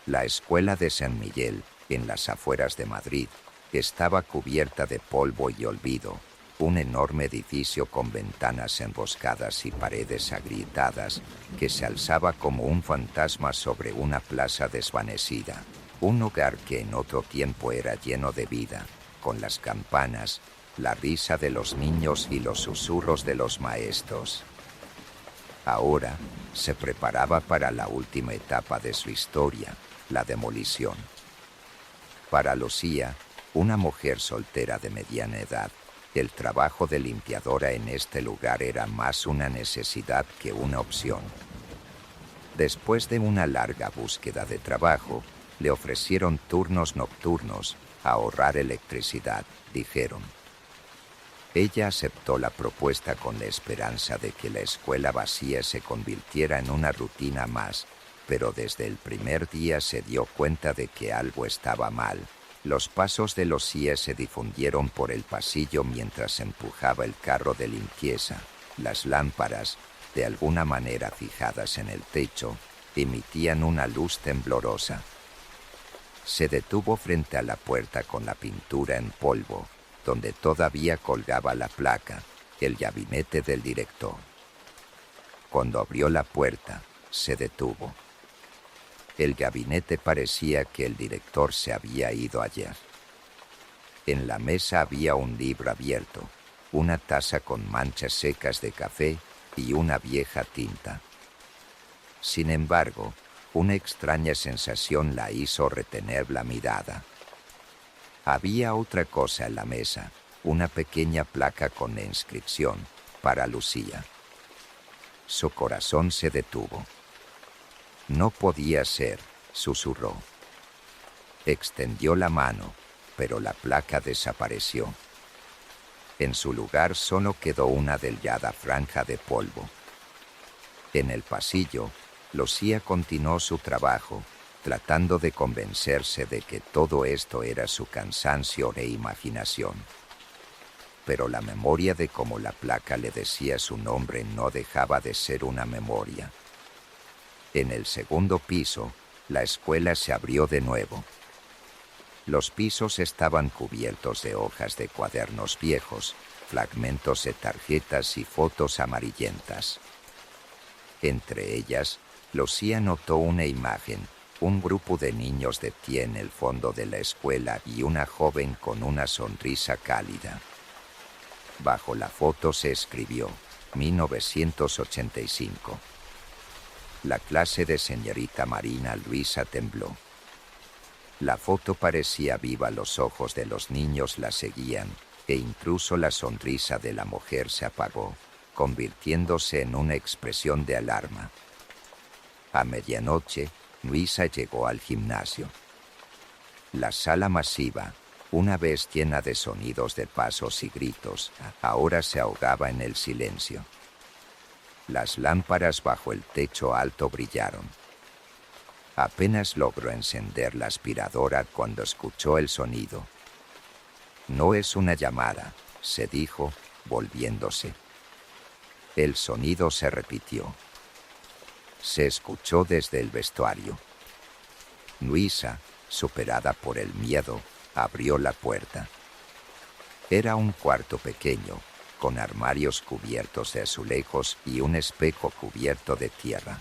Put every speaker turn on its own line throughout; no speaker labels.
La escuela de San Miguel, en las afueras de Madrid, estaba cubierta de polvo y olvido, un enorme edificio con ventanas emboscadas y paredes agrietadas que se alzaba como un fantasma sobre una plaza desvanecida, un lugar que en otro tiempo era lleno de vida, con las campanas, la risa de los niños y los susurros de los maestros. Ahora se preparaba para la última etapa de su historia, la demolición. Para Lucía, una mujer soltera de mediana edad, el trabajo de limpiadora en este lugar era más una necesidad que una opción. Después de una larga búsqueda de trabajo, le ofrecieron turnos nocturnos, ahorrar electricidad, dijeron. Ella aceptó la propuesta con la esperanza de que la escuela vacía se convirtiera en una rutina más, pero desde el primer día se dio cuenta de que algo estaba mal. Los pasos de Lucía se difundieron por el pasillo mientras empujaba el carro de limpieza. Las lámparas, de alguna manera fijadas en el techo, emitían una luz temblorosa. Se detuvo frente a la puerta con la pintura en polvo, donde todavía colgaba la placa, el gabinete del director. Cuando abrió la puerta, se detuvo. El gabinete parecía que el director se había ido ayer. En la mesa había un libro abierto, una taza con manchas secas de café y una vieja tinta. Sin embargo, una extraña sensación la hizo retener la mirada. Había otra cosa en la mesa, una pequeña placa con la inscripción, para Lucía. Su corazón se detuvo. No podía ser, susurró. Extendió la mano, pero la placa desapareció. En su lugar solo quedó una delgada franja de polvo. En el pasillo, Lucía continuó su trabajo, tratando de convencerse de que todo esto era su cansancio e imaginación. Pero la memoria de cómo la placa le decía su nombre no dejaba de ser una memoria. En el segundo piso, la escuela se abrió de nuevo. Los pisos estaban cubiertos de hojas de cuadernos viejos, fragmentos de tarjetas y fotos amarillentas. Entre ellas, Lucía notó una imagen, un grupo de niños de pie en el fondo de la escuela y una joven con una sonrisa cálida. Bajo la foto se escribió 1985. La clase de señorita Marina Luisa tembló. La foto parecía viva, los ojos de los niños la seguían, e incluso la sonrisa de la mujer se apagó, convirtiéndose en una expresión de alarma. A medianoche, Luisa llegó al gimnasio. La sala masiva, una vez llena de sonidos de pasos y gritos, ahora se ahogaba en el silencio. Las lámparas bajo el techo alto brillaron. Apenas logró encender la aspiradora cuando escuchó el sonido. No es una llamada, se dijo, volviéndose. El sonido se repitió. Se escuchó desde el vestuario. Luisa, superada por el miedo, abrió la puerta. Era un cuarto pequeño, con armarios cubiertos de azulejos y un espejo cubierto de tierra.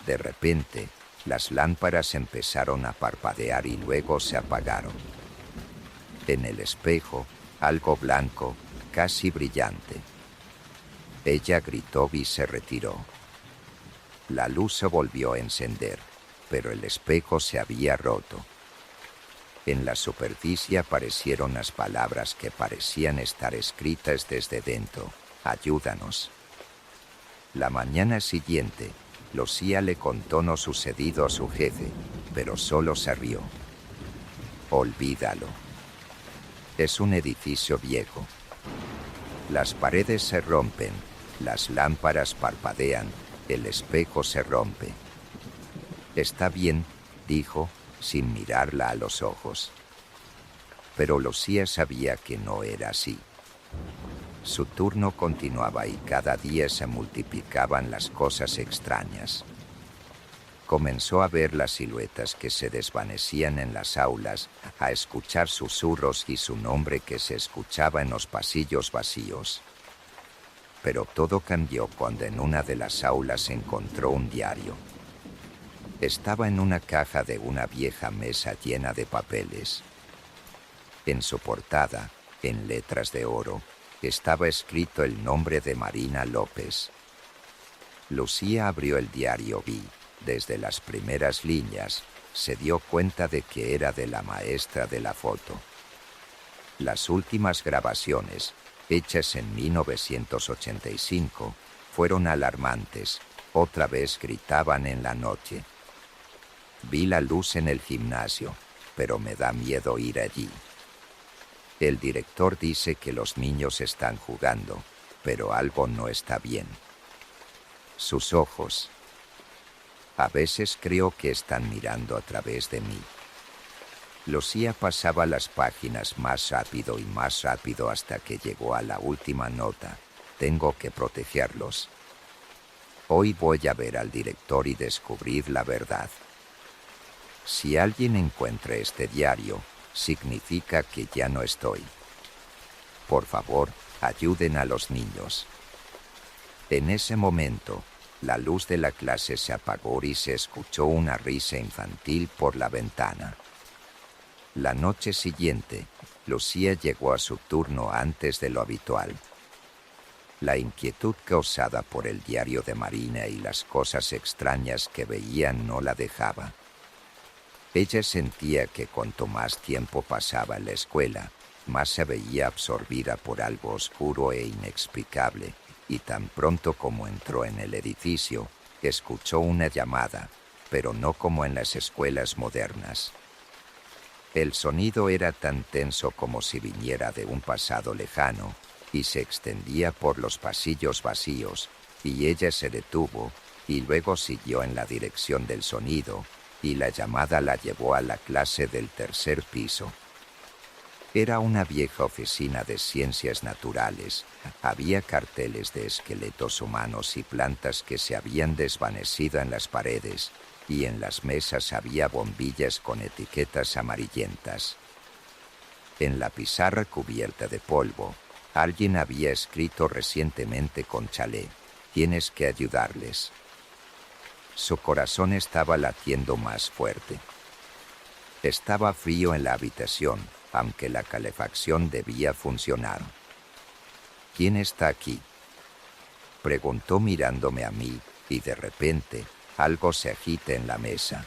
De repente, las lámparas empezaron a parpadear y luego se apagaron. En el espejo, algo blanco, casi brillante. Ella gritó y se retiró. La luz se volvió a encender, pero el espejo se había roto. En la superficie aparecieron las palabras que parecían estar escritas desde dentro. Ayúdanos. La mañana siguiente, Lucía le contó lo sucedido a su jefe, pero solo se rió. Olvídalo. Es un edificio viejo. Las paredes se rompen, las lámparas parpadean, el espejo se rompe. Está bien, dijo, sin mirarla a los ojos. Pero Lucía sabía que no era así. Su turno continuaba y cada día se multiplicaban las cosas extrañas. Comenzó a ver las siluetas que se desvanecían en las aulas, a escuchar susurros y su nombre que se escuchaba en los pasillos vacíos. Pero todo cambió cuando en una de las aulas encontró un diario. Estaba en una caja de una vieja mesa llena de papeles. En su portada, en letras de oro, estaba escrito el nombre de Marina López. Lucía abrió el diario y, desde las primeras líneas, se dio cuenta de que era de la maestra de la foto. Las últimas grabaciones, hechas en 1985, fueron alarmantes. Otra vez gritaban en la noche. Vi la luz en el gimnasio, pero me da miedo ir allí. El director dice que los niños están jugando, pero algo no está bien. Sus ojos. A veces creo que están mirando a través de mí. Lucía pasaba las páginas más rápido y más rápido hasta que llegó a la última nota. Tengo que protegerlos. Hoy voy a ver al director y descubrir la verdad. Si alguien encuentra este diario, significa que ya no estoy. Por favor, ayuden a los niños. En ese momento, la luz de la clase se apagó y se escuchó una risa infantil por la ventana. La noche siguiente, Lucía llegó a su turno antes de lo habitual. La inquietud causada por el diario de Marina y las cosas extrañas que veía no la dejaba. Ella sentía que cuanto más tiempo pasaba en la escuela, más se veía absorbida por algo oscuro e inexplicable, y tan pronto como entró en el edificio, escuchó una llamada, pero no como en las escuelas modernas. El sonido era tan tenso como si viniera de un pasado lejano, y se extendía por los pasillos vacíos, y ella se detuvo, y luego siguió en la dirección del sonido, y la llamada la llevó a la clase del tercer piso. Era una vieja oficina de ciencias naturales. Había carteles de esqueletos humanos y plantas que se habían desvanecido en las paredes, y en las mesas había bombillas con etiquetas amarillentas. En la pizarra cubierta de polvo, alguien había escrito recientemente con chalé: tienes que ayudarles. Su corazón estaba latiendo más fuerte. Estaba frío en la habitación, aunque la calefacción debía funcionar. ¿Quién está aquí?, preguntó mirándome a mí, y de repente, algo se agita en la mesa.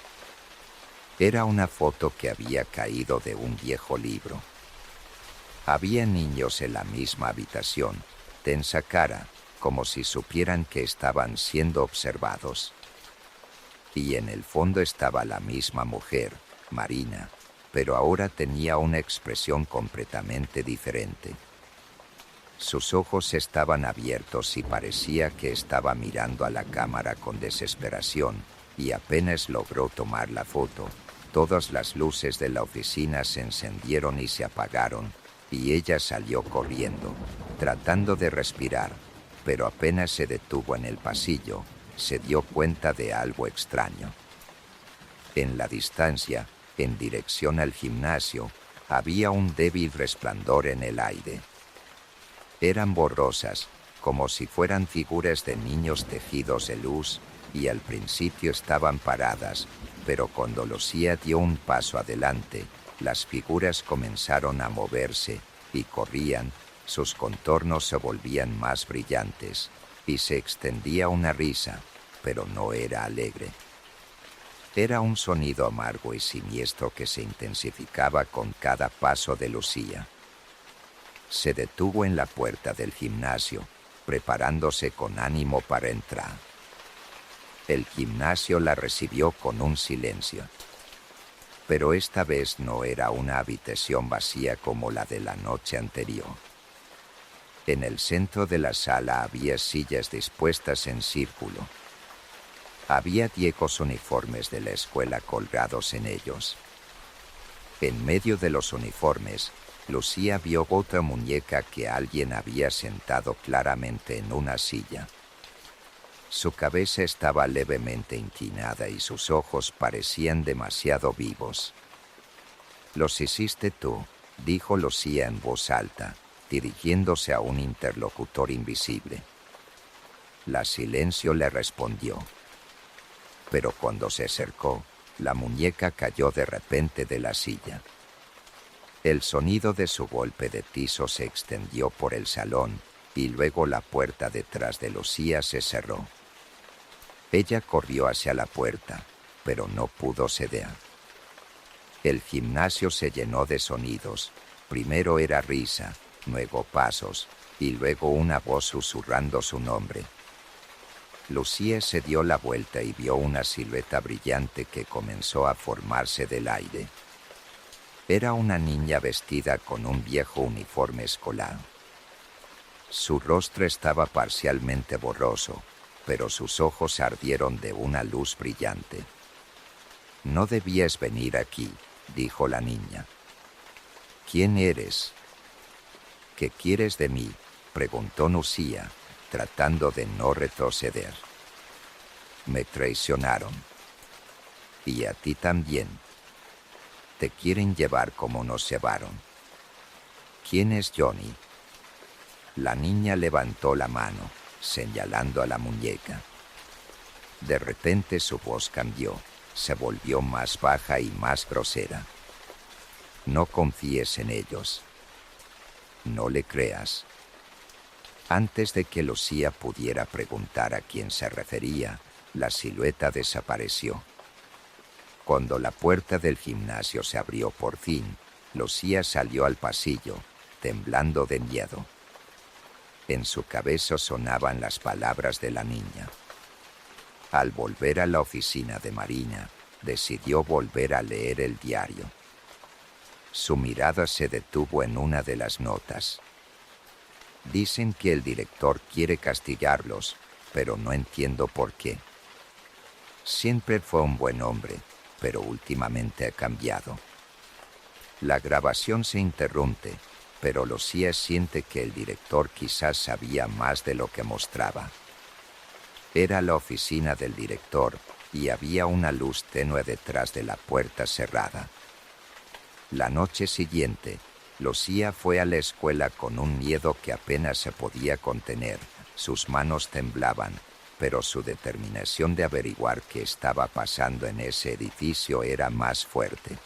Era una foto que había caído de un viejo libro. Había niños en la misma habitación, tensa cara, como si supieran que estaban siendo observados. Y en el fondo estaba la misma mujer, Marina, pero ahora tenía una expresión completamente diferente. Sus ojos estaban abiertos y parecía que estaba mirando a la cámara con desesperación, y apenas logró tomar la foto, todas las luces de la oficina se encendieron y se apagaron, y ella salió corriendo, tratando de respirar, pero apenas se detuvo en el pasillo, se dio cuenta de algo extraño. En la distancia, en dirección al gimnasio, había un débil resplandor en el aire. Eran borrosas, como si fueran figuras de niños tejidos de luz, y al principio estaban paradas, pero cuando Lucía dio un paso adelante, las figuras comenzaron a moverse, y corrían, sus contornos se volvían más brillantes, y se extendía una risa, pero no era alegre. Era un sonido amargo y siniestro que se intensificaba con cada paso de Lucía. Se detuvo en la puerta del gimnasio, preparándose con ánimo para entrar. El gimnasio la recibió con un silencio. Pero esta vez no era una habitación vacía como la de la noche anterior. En el centro de la sala había sillas dispuestas en círculo. Había viejos uniformes de la escuela colgados en ellos. En medio de los uniformes, Lucía vio otra muñeca que alguien había sentado claramente en una silla. Su cabeza estaba levemente inclinada y sus ojos parecían demasiado vivos. «Los hiciste tú», dijo Lucía en voz alta, dirigiéndose a un interlocutor invisible. La silencio le respondió. Pero cuando se acercó, la muñeca cayó de repente de la silla. El sonido de su golpe de piso se extendió por el salón y luego la puerta detrás de Lucía se cerró. Ella corrió hacia la puerta, pero no pudo ceder. El gimnasio se llenó de sonidos. Primero era risa, luego pasos, y luego una voz susurrando su nombre. Lucía se dio la vuelta y vio una silueta brillante que comenzó a formarse del aire. Era una niña vestida con un viejo uniforme escolar. Su rostro estaba parcialmente borroso, pero sus ojos ardieron de una luz brillante. «No debías venir aquí», dijo la niña. «¿Quién eres?» «¿Qué quieres de mí?», preguntó Lucía, tratando de no retroceder. «Me traicionaron. Y a ti también. Te quieren llevar como nos llevaron». «¿Quién es Johnny?». La niña levantó la mano, señalando a la muñeca. De repente su voz cambió, se volvió más baja y más grosera. «No confíes en ellos. No le creas». Antes de que Lucía pudiera preguntar a quién se refería, la silueta desapareció. Cuando la puerta del gimnasio se abrió por fin, Lucía salió al pasillo, temblando de miedo. En su cabeza sonaban las palabras de la niña. Al volver a la oficina de Marina, decidió volver a leer el diario. Su mirada se detuvo en una de las notas. «Dicen que el director quiere castigarlos, pero no entiendo por qué. Siempre fue un buen hombre, pero últimamente ha cambiado». La grabación se interrumpe, pero Lucía siente que el director quizás sabía más de lo que mostraba. Era la oficina del director y había una luz tenue detrás de la puerta cerrada. La noche siguiente, Lucía fue a la escuela con un miedo que apenas se podía contener. Sus manos temblaban, pero su determinación de averiguar qué estaba pasando en ese edificio era más fuerte.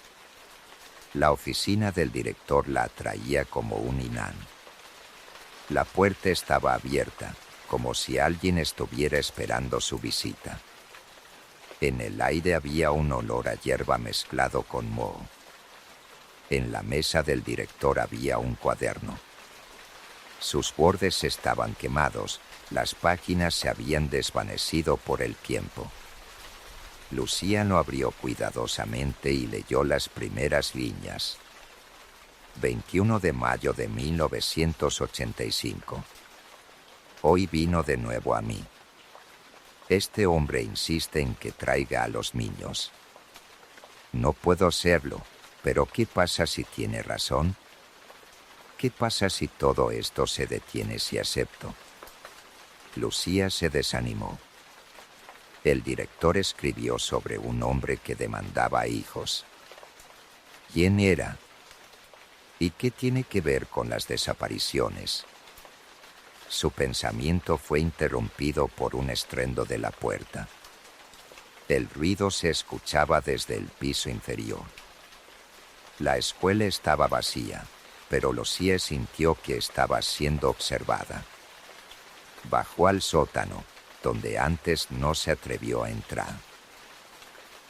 La oficina del director la atraía como un imán. La puerta estaba abierta, como si alguien estuviera esperando su visita. En el aire había un olor a hierba mezclado con moho. En la mesa del director había un cuaderno. Sus bordes estaban quemados, las páginas se habían desvanecido por el tiempo. Lucía lo abrió cuidadosamente y leyó las primeras líneas. 21 de mayo de 1985. Hoy vino de nuevo a mí. Este hombre insiste en que traiga a los niños. No puedo hacerlo, pero ¿qué pasa si tiene razón? ¿Qué pasa si todo esto se detiene si acepto? Lucía se desanimó. El director escribió sobre un hombre que demandaba hijos. ¿Quién era? ¿Y qué tiene que ver con las desapariciones? Su pensamiento fue interrumpido por un estruendo de la puerta. El ruido se escuchaba desde el piso inferior. La escuela estaba vacía, pero Lucía sintió que estaba siendo observada. Bajó al sótano, donde antes no se atrevió a entrar.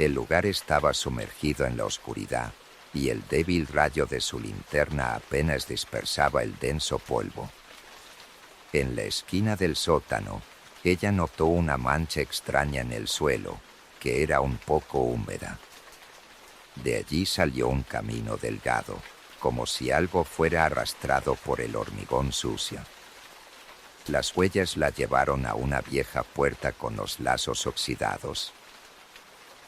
El lugar estaba sumergido en la oscuridad y el débil rayo de su linterna apenas dispersaba el denso polvo. En la esquina del sótano, ella notó una mancha extraña en el suelo, que era un poco húmeda. De allí salió un camino delgado, como si algo fuera arrastrado por el hormigón sucio. Las huellas la llevaron a una vieja puerta con los lazos oxidados.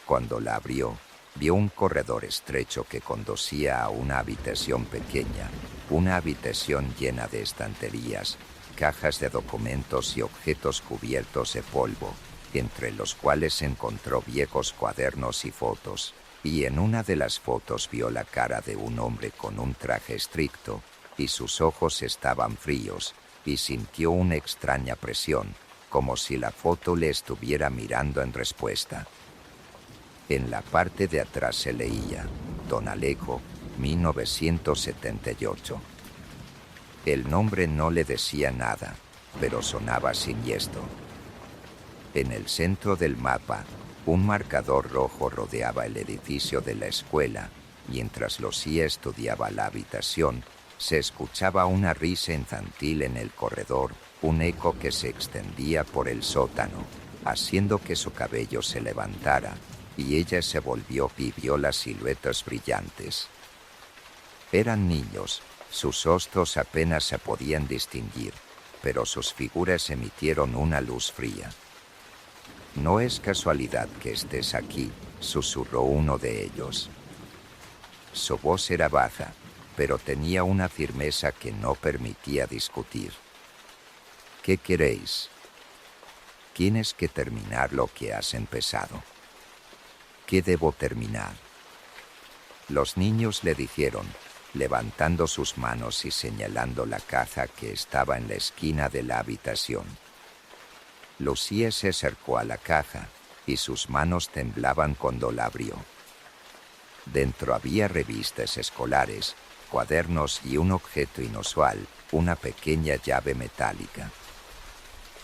Cuando la abrió, vio un corredor estrecho que conducía a una habitación pequeña, una habitación llena de estanterías, cajas de documentos y objetos cubiertos de polvo, entre los cuales encontró viejos cuadernos y fotos, y en una de las fotos vio la cara de un hombre con un traje estricto, y sus ojos estaban fríos, y sintió una extraña presión, como si la foto le estuviera mirando en respuesta. En la parte de atrás se leía, Don Alejo, 1978. El nombre no le decía nada, pero sonaba siniestro. En el centro del mapa, un marcador rojo rodeaba el edificio de la escuela. Mientras Lucía estudiaba la habitación, se escuchaba una risa infantil en el corredor, un eco que se extendía por el sótano, haciendo que su cabello se levantara, y ella se volvió y vio las siluetas brillantes. Eran niños, sus rostros apenas se podían distinguir, pero sus figuras emitieron una luz fría. «No es casualidad que estés aquí», susurró uno de ellos. Su voz era baja, pero tenía una firmeza que no permitía discutir. «¿Qué queréis?» «Tienes que terminar lo que has empezado». «¿Qué debo terminar?» Los niños le dijeron, levantando sus manos y señalando la caja que estaba en la esquina de la habitación. Lucía se acercó a la caja y sus manos temblaban cuando la abrió. Dentro había revistas escolares, cuadernos y un objeto inusual, una pequeña llave metálica.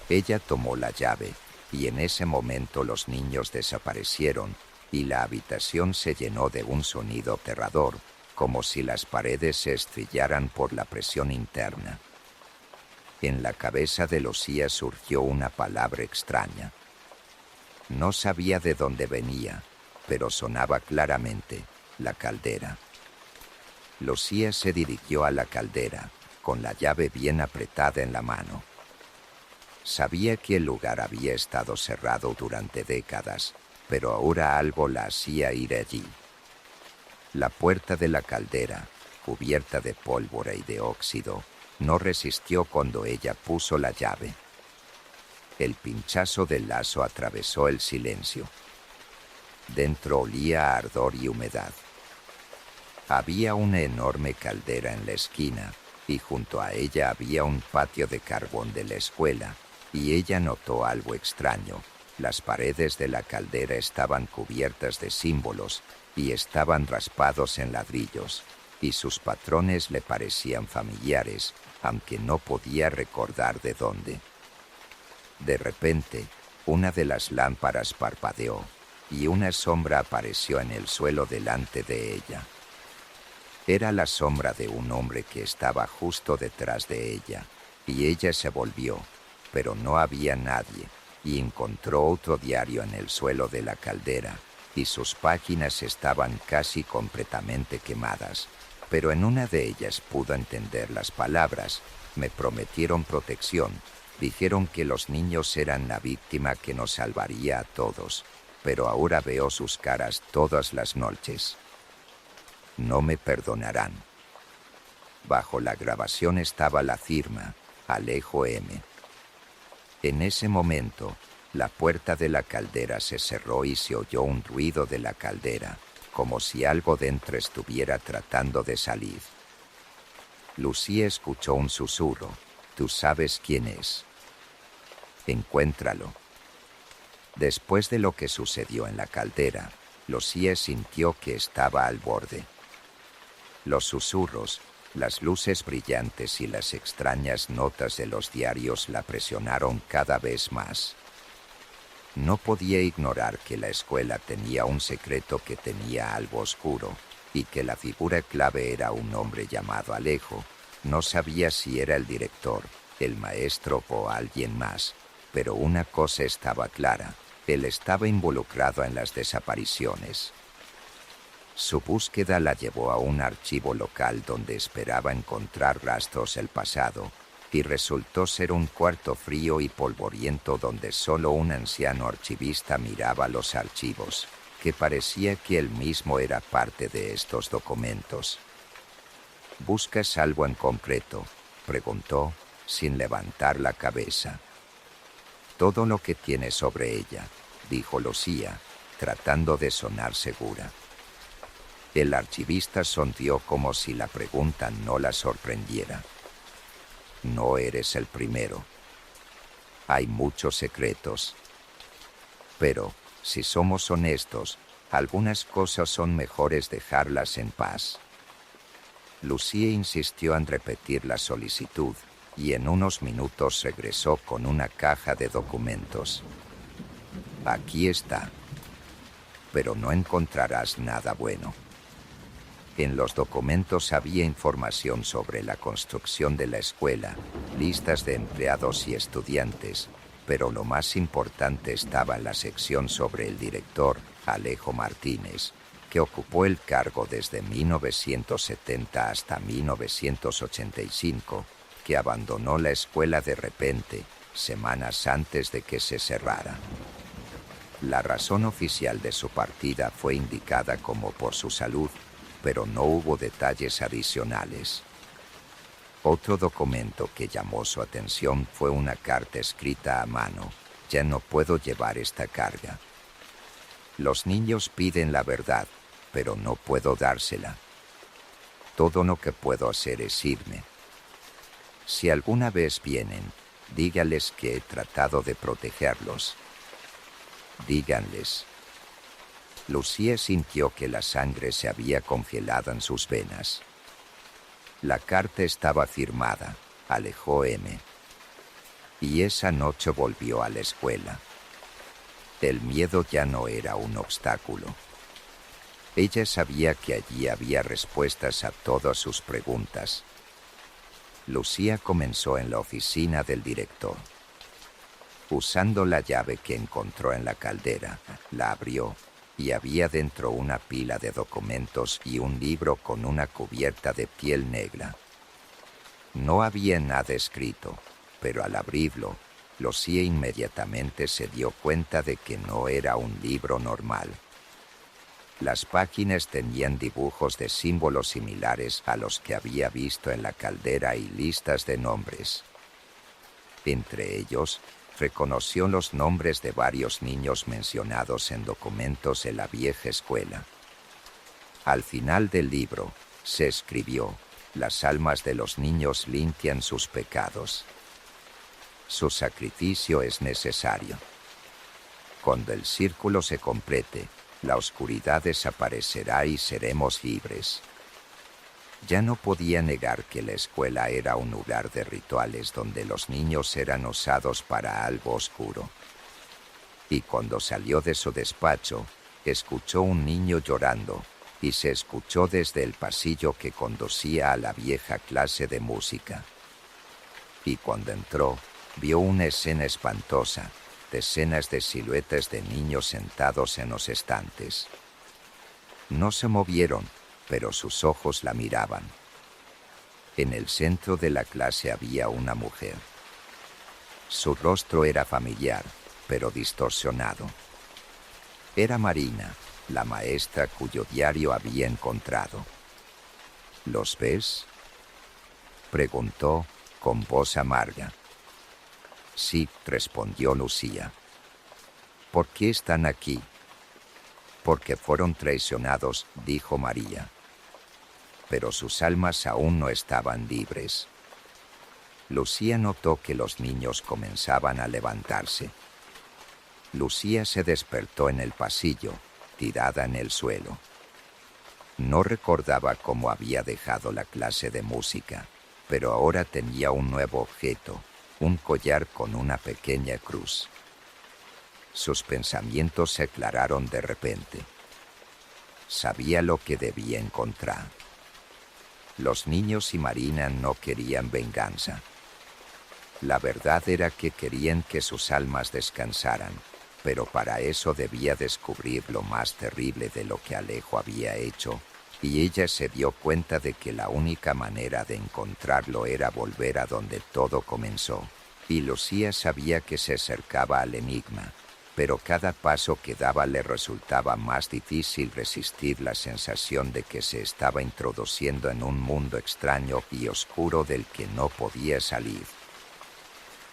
Ella tomó la llave y en ese momento los niños desaparecieron y la habitación se llenó de un sonido aterrador, como si las paredes se estrellaran por la presión interna. En la cabeza de Lucía surgió una palabra extraña. No sabía de dónde venía, pero sonaba claramente, la caldera. Lucía se dirigió a la caldera, con la llave bien apretada en la mano. Sabía que el lugar había estado cerrado durante décadas, pero ahora algo la hacía ir allí. La puerta de la caldera, cubierta de pólvora y de óxido, no resistió cuando ella puso la llave. El pinchazo del lazo atravesó el silencio. Dentro olía a ardor y humedad. Había una enorme caldera en la esquina, y junto a ella había un patio de carbón de la escuela, y ella notó algo extraño. Las paredes de la caldera estaban cubiertas de símbolos, y estaban raspados en ladrillos, y sus patrones le parecían familiares, aunque no podía recordar de dónde. De repente, una de las lámparas parpadeó, y una sombra apareció en el suelo delante de ella. Era la sombra de un hombre que estaba justo detrás de ella, y ella se volvió, pero no había nadie, y encontró otro diario en el suelo de la caldera, y sus páginas estaban casi completamente quemadas, pero en una de ellas pudo entender las palabras. Me prometieron protección, dijeron que los niños eran la víctima que nos salvaría a todos, pero ahora veo sus caras todas las noches. No me perdonarán. Bajo la grabación estaba la firma, Alejo M. En ese momento, la puerta de la caldera se cerró y se oyó un ruido de la caldera, como si algo dentro estuviera tratando de salir. Lucía escuchó un susurro. «Tú sabes quién es. Encuéntralo». Después de lo que sucedió en la caldera, Lucía sintió que estaba al borde. Los susurros, las luces brillantes y las extrañas notas de los diarios la presionaron cada vez más. No podía ignorar que la escuela tenía un secreto que tenía algo oscuro, y que la figura clave era un hombre llamado Alejo. No sabía si era el director, el maestro o alguien más, pero una cosa estaba clara: él estaba involucrado en las desapariciones. Su búsqueda la llevó a un archivo local donde esperaba encontrar rastros del pasado, y resultó ser un cuarto frío y polvoriento donde solo un anciano archivista miraba los archivos, que parecía que él mismo era parte de estos documentos. «¿Buscas algo en concreto?», preguntó, sin levantar la cabeza. «Todo lo que tiene sobre ella», dijo Lucía, tratando de sonar segura. El archivista sonrió como si la pregunta no la sorprendiera. «No eres el primero. Hay muchos secretos. Pero, si somos honestos, algunas cosas son mejores dejarlas en paz». Lucía insistió en repetir la solicitud y en unos minutos regresó con una caja de documentos. «Aquí está. Pero no encontrarás nada bueno». En los documentos había información sobre la construcción de la escuela, listas de empleados y estudiantes, pero lo más importante estaba en la sección sobre el director, Alejo Martínez, que ocupó el cargo desde 1970 hasta 1985, que abandonó la escuela de repente, semanas antes de que se cerrara. La razón oficial de su partida fue indicada como por su salud, pero no hubo detalles adicionales. Otro documento que llamó su atención fue una carta escrita a mano. «Ya no puedo llevar esta carga. Los niños piden la verdad, pero no puedo dársela. Todo lo que puedo hacer es irme. Si alguna vez vienen, díganles que he tratado de protegerlos. Díganles». Lucía sintió que la sangre se había congelado en sus venas. La carta estaba firmada, Alejo M. Y esa noche volvió a la escuela. El miedo ya no era un obstáculo. Ella sabía que allí había respuestas a todas sus preguntas. Lucía comenzó en la oficina del director. Usando la llave que encontró en la caldera, la abrió y había dentro una pila de documentos y un libro con una cubierta de piel negra. No había nada escrito, pero al abrirlo, Lucía inmediatamente se dio cuenta de que no era un libro normal. Las páginas tenían dibujos de símbolos similares a los que había visto en la caldera y listas de nombres. Entre ellos, reconoció los nombres de varios niños mencionados en documentos de la vieja escuela. Al final del libro, se escribió: «Las almas de los niños limpian sus pecados. Su sacrificio es necesario. Cuando el círculo se complete, la oscuridad desaparecerá y seremos libres». Ya no podía negar que la escuela era un lugar de rituales donde los niños eran usados para algo oscuro. Y cuando salió de su despacho, escuchó un niño llorando y se escuchó desde el pasillo que conducía a la vieja clase de música. Y cuando entró, vio una escena espantosa, decenas de siluetas de niños sentados en los estantes. No se movieron, pero sus ojos la miraban. En el centro de la clase había una mujer. Su rostro era familiar, pero distorsionado. Era Marina, la maestra cuyo diario había encontrado. «¿Los ves?», preguntó con voz amarga. «Sí», respondió Lucía. «¿Por qué están aquí?». «Porque fueron traicionados», dijo María. «Pero sus almas aún no estaban libres». Lucía notó que los niños comenzaban a levantarse. Lucía se despertó en el pasillo, tirada en el suelo. No recordaba cómo había dejado la clase de música, pero ahora tenía un nuevo objeto, un collar con una pequeña cruz. Sus pensamientos se aclararon de repente. Sabía lo que debía encontrar. Los niños y Marina no querían venganza. La verdad era que querían que sus almas descansaran, pero para eso debía descubrir lo más terrible de lo que Alejo había hecho, y ella se dio cuenta de que la única manera de encontrarlo era volver a donde todo comenzó. Y Lucía sabía que se acercaba al enigma, pero cada paso que daba le resultaba más difícil resistir la sensación de que se estaba introduciendo en un mundo extraño y oscuro del que no podía salir.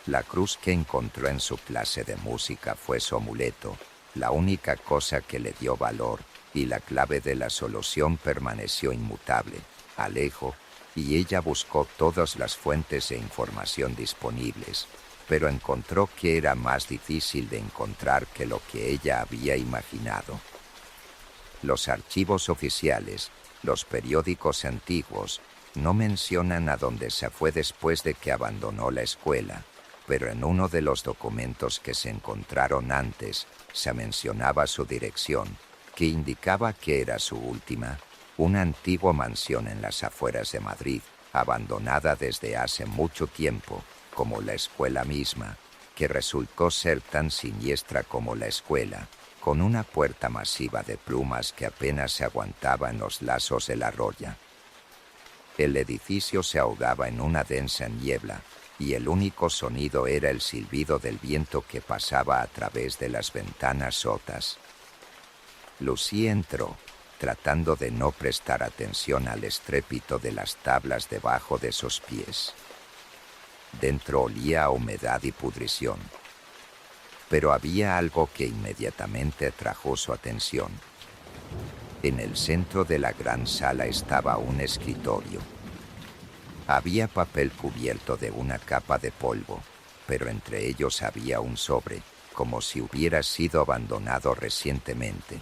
La cruz que encontró en su clase de música fue su amuleto, la única cosa que le dio valor, y la clave de la solución permaneció inmutable, Alejo, y ella buscó todas las fuentes de información disponibles, pero encontró que era más difícil de encontrar que lo que ella había imaginado. Los archivos oficiales, los periódicos antiguos, no mencionan a dónde se fue después de que abandonó la escuela, pero en uno de los documentos que se encontraron antes se mencionaba su dirección, que indicaba que era su última, una antigua mansión en las afueras de Madrid, abandonada desde hace mucho tiempo, como la escuela misma, que resultó ser tan siniestra como la escuela, con una puerta masiva de plumas que apenas se aguantaba en los lazos de la roya. El edificio se ahogaba en una densa niebla, y el único sonido era el silbido del viento que pasaba a través de las ventanas rotas. Lucía entró, tratando de no prestar atención al estrépito de las tablas debajo de sus pies. Dentro olía a humedad y pudrición. Pero había algo que inmediatamente atrajo su atención. En el centro de la gran sala estaba un escritorio. Había papel cubierto de una capa de polvo, pero entre ellos había un sobre, como si hubiera sido abandonado recientemente.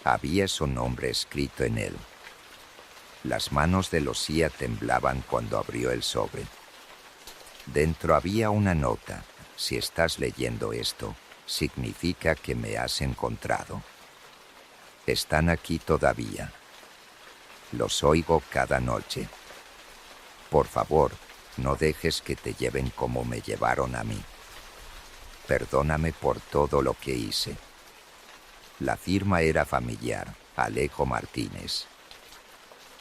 Había su nombre escrito en él. Las manos de Lucía temblaban cuando abrió el sobre. Dentro había una nota. Si estás leyendo esto, significa que me has encontrado. Están aquí todavía. Los oigo cada noche. Por favor, no dejes que te lleven como me llevaron a mí. Perdóname por todo lo que hice. La firma era familiar, Alejo Martínez.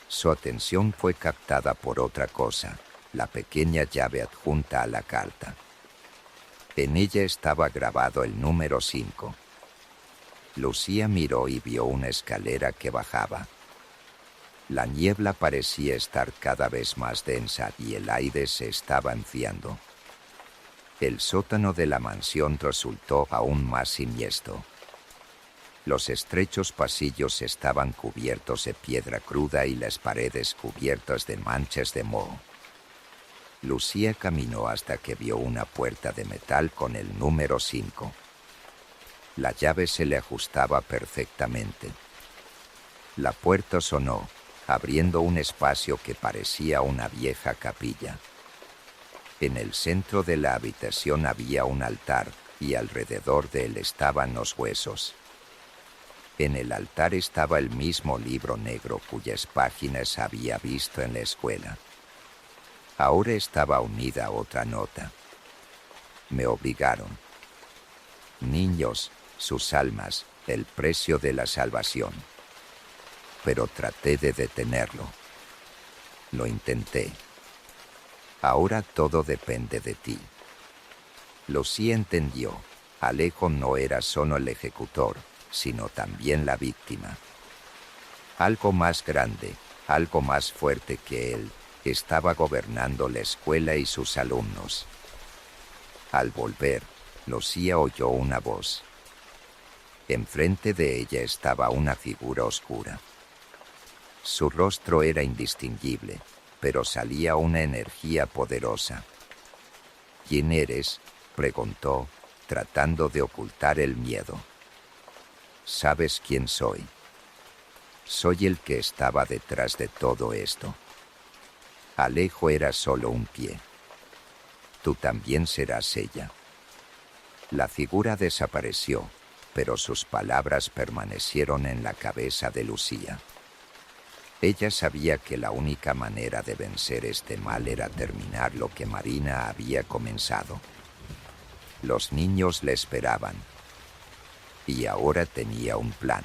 Su atención fue captada por otra cosa, la pequeña llave adjunta a la carta. En ella estaba grabado el número 5. Lucía miró y vio una escalera que bajaba. La niebla parecía estar cada vez más densa y el aire se estaba enfriando. El sótano de la mansión resultó aún más siniestro. Los estrechos pasillos estaban cubiertos de piedra cruda y las paredes cubiertas de manchas de moho. Lucía caminó hasta que vio una puerta de metal con el número 5. La llave se le ajustaba perfectamente. La puerta sonó, abriendo un espacio que parecía una vieja capilla. En el centro de la habitación había un altar, y alrededor de él estaban los huesos. En el altar estaba el mismo libro negro cuyas páginas había visto en la escuela. Ahora estaba unida a otra nota. Me obligaron. Niños, sus almas, el precio de la salvación. Pero traté de detenerlo. Lo intenté. Ahora todo depende de ti. Lucía entendió. Alejo no era solo el ejecutor, sino también la víctima. Algo más grande, algo más fuerte que él, estaba gobernando la escuela y sus alumnos. Al volver, Lucía oyó una voz. Enfrente de ella estaba una figura oscura. Su rostro era indistinguible, pero salía una energía poderosa. ¿Quién eres?, preguntó, tratando de ocultar el miedo. ¿Sabes quién soy? Soy el que estaba detrás de todo esto. Alejo era solo un pie. Tú también serás ella. La figura desapareció, pero sus palabras permanecieron en la cabeza de Lucía. Ella sabía que la única manera de vencer este mal era terminar lo que Marina había comenzado. Los niños le esperaban. Y ahora tenía un plan.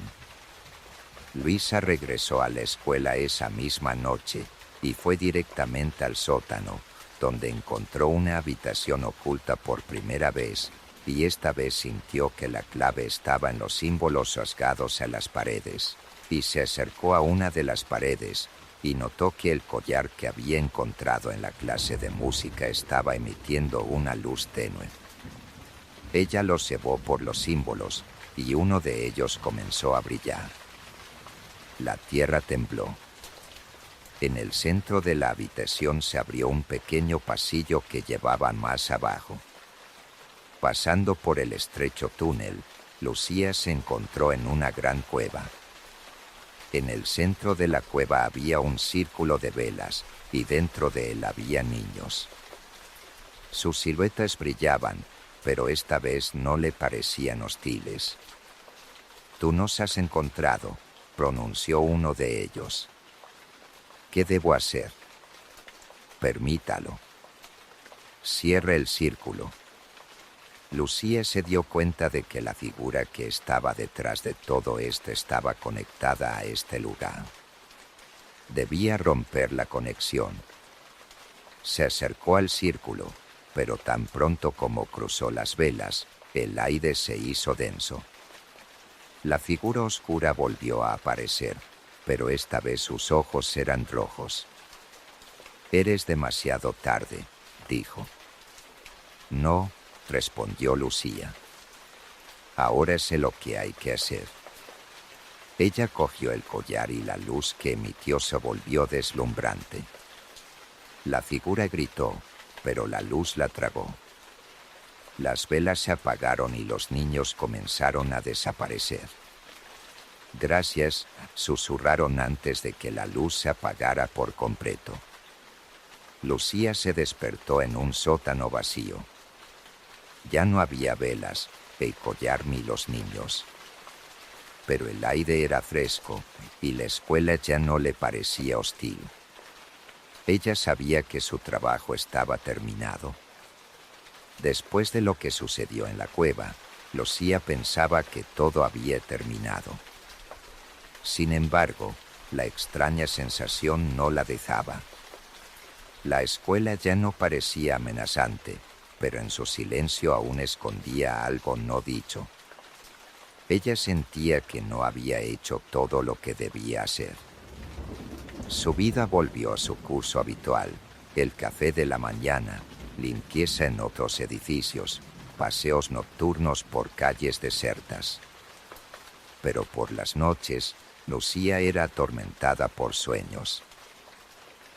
Luisa regresó a la escuela esa misma noche y fue directamente al sótano, donde encontró una habitación oculta por primera vez, y esta vez sintió que la clave estaba en los símbolos rasgados a las paredes, y se acercó a una de las paredes, y notó que el collar que había encontrado en la clase de música estaba emitiendo una luz tenue. Ella los llevó por los símbolos y uno de ellos comenzó a brillar. La tierra tembló. En el centro de la habitación se abrió un pequeño pasillo que llevaba más abajo. Pasando por el estrecho túnel, Lucía se encontró en una gran cueva. En el centro de la cueva había un círculo de velas y dentro de él había niños. Sus siluetas brillaban, pero esta vez no le parecían hostiles. «Tú nos has encontrado», pronunció uno de ellos. «¿Qué debo hacer?» «Permítalo. Cierre el círculo». Lucía se dio cuenta de que la figura que estaba detrás de todo esto estaba conectada a este lugar. Debía romper la conexión. Se acercó al círculo, pero tan pronto como cruzó las velas, el aire se hizo denso. La figura oscura volvió a aparecer, pero esta vez sus ojos eran rojos. «Eres demasiado tarde», dijo. «No», respondió Lucía. «Ahora sé lo que hay que hacer». Ella cogió el collar y la luz que emitió se volvió deslumbrante. La figura gritó, pero la luz la tragó. Las velas se apagaron y los niños comenzaron a desaparecer. «Gracias», susurraron antes de que la luz se apagara por completo. Lucía se despertó en un sótano vacío. Ya no había velas, el collar ni los niños. Pero el aire era fresco y la escuela ya no le parecía hostil. Ella sabía que su trabajo estaba terminado. Después de lo que sucedió en la cueva, Lucía pensaba que todo había terminado. Sin embargo, la extraña sensación no la dejaba. La escuela ya no parecía amenazante, pero en su silencio aún escondía algo no dicho. Ella sentía que no había hecho todo lo que debía hacer. Su vida volvió a su curso habitual: el café de la mañana, limpieza en otros edificios, paseos nocturnos por calles desiertas. Pero por las noches, Lucía era atormentada por sueños.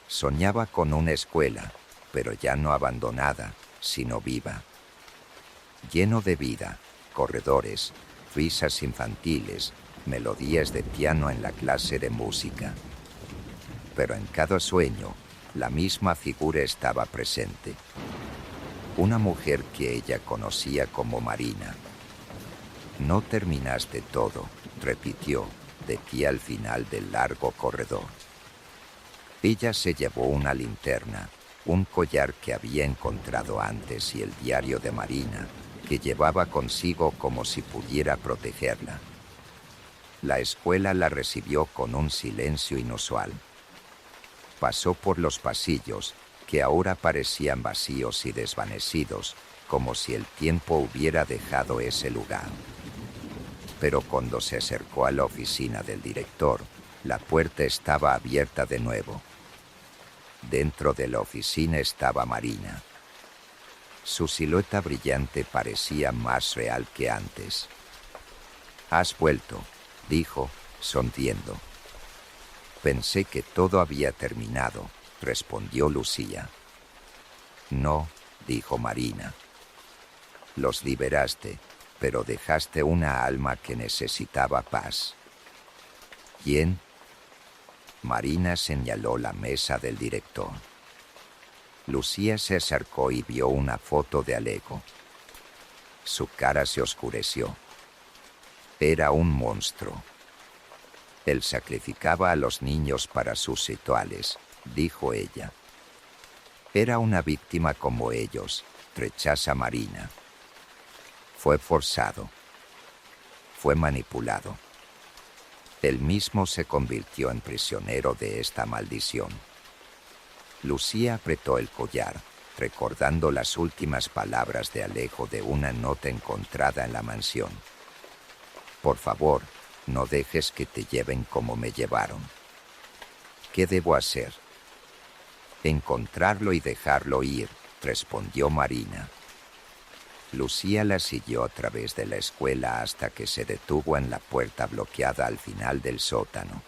Soñaba con una escuela, pero ya no abandonada, sino viva. Lleno de vida, corredores, risas infantiles, melodías de piano en la clase de música. Pero en cada sueño, la misma figura estaba presente. Una mujer que ella conocía como Marina. «No terminaste todo», repitió, de pie al final del largo corredor. Ella se llevó una linterna, un collar que había encontrado antes y el diario de Marina, que llevaba consigo como si pudiera protegerla. La escuela la recibió con un silencio inusual. Pasó por los pasillos, que ahora parecían vacíos y desvanecidos, como si el tiempo hubiera dejado ese lugar. Pero cuando se acercó a la oficina del director, la puerta estaba abierta de nuevo. Dentro de la oficina estaba Marina. Su silueta brillante parecía más real que antes. «Has vuelto», dijo, sonriendo. «Pensé que todo había terminado», respondió Lucía. «No», dijo Marina. «Los liberaste, pero dejaste una alma que necesitaba paz». «¿Quién?». Marina señaló la mesa del director. Lucía se acercó y vio una foto de Alejo. Su cara se oscureció. Era un monstruo. «Él sacrificaba a los niños para sus rituales», dijo ella. «Era una víctima como ellos», rechaza Marina. «Fue forzado. Fue manipulado. Él mismo se convirtió en prisionero de esta maldición». Lucía apretó el collar, recordando las últimas palabras de Alejo de una nota encontrada en la mansión. «Por favor, no dejes que te lleven como me llevaron». ¿Qué debo hacer? Encontrarlo y dejarlo ir, respondió Marina. Lucía la siguió a través de la escuela hasta que se detuvo en la puerta bloqueada al final del sótano.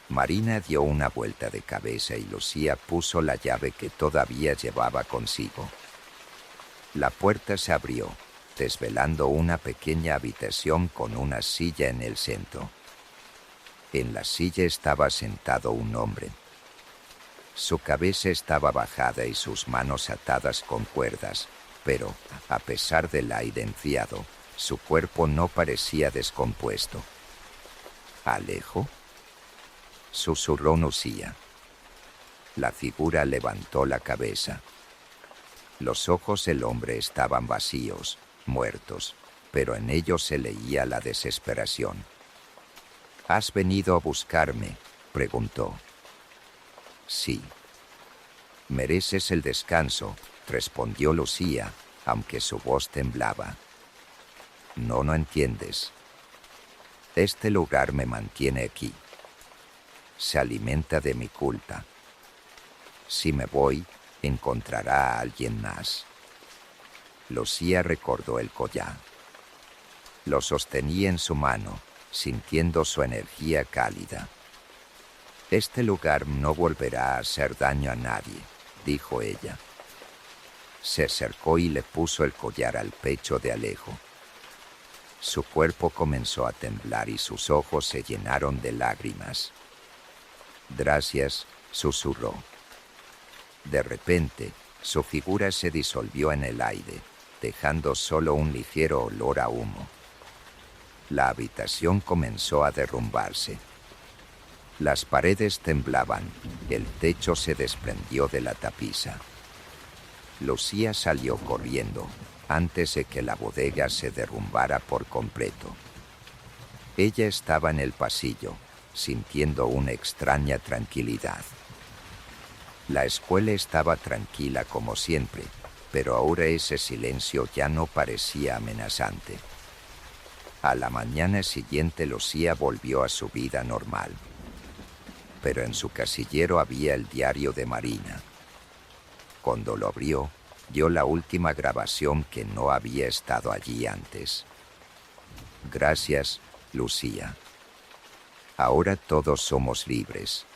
Marina dio una vuelta de cabeza y Lucía puso la llave que todavía llevaba consigo. La puerta se abrió, desvelando una pequeña habitación con una silla en el centro. En la silla estaba sentado un hombre. Su cabeza estaba bajada y sus manos atadas con cuerdas, pero, a pesar del aire enfriado, su cuerpo no parecía descompuesto. ¿Alejo?, susurró Lucía. La figura levantó la cabeza. Los ojos del hombre estaban vacíos, muertos, pero en ellos se leía la desesperación. ¿Has venido a buscarme?, preguntó. Sí. Mereces el descanso, respondió Lucía, aunque su voz temblaba. No entiendes. Este lugar me mantiene aquí. Se alimenta de mi culpa. Si me voy, encontrará a alguien más. Lucía recordó el collar. Lo sostenía en su mano, sintiendo su energía cálida. Este lugar no volverá a hacer daño a nadie, dijo ella. Se acercó y le puso el collar al pecho de Alejo. Su cuerpo comenzó a temblar y sus ojos se llenaron de lágrimas. Gracias, susurró. De repente, su figura se disolvió en el aire, dejando solo un ligero olor a humo. La habitación comenzó a derrumbarse. Las paredes temblaban, el techo se desprendió de la tapiza. Lucía salió corriendo, antes de que la bodega se derrumbara por completo. Ella estaba en el pasillo, sintiendo una extraña tranquilidad. La escuela estaba tranquila como siempre, pero ahora ese silencio ya no parecía amenazante. A la mañana siguiente Lucía volvió a su vida normal. Pero en su casillero había el diario de Marina. Cuando lo abrió, dio la última grabación que no había estado allí antes. Gracias, Lucía. Ahora todos somos libres.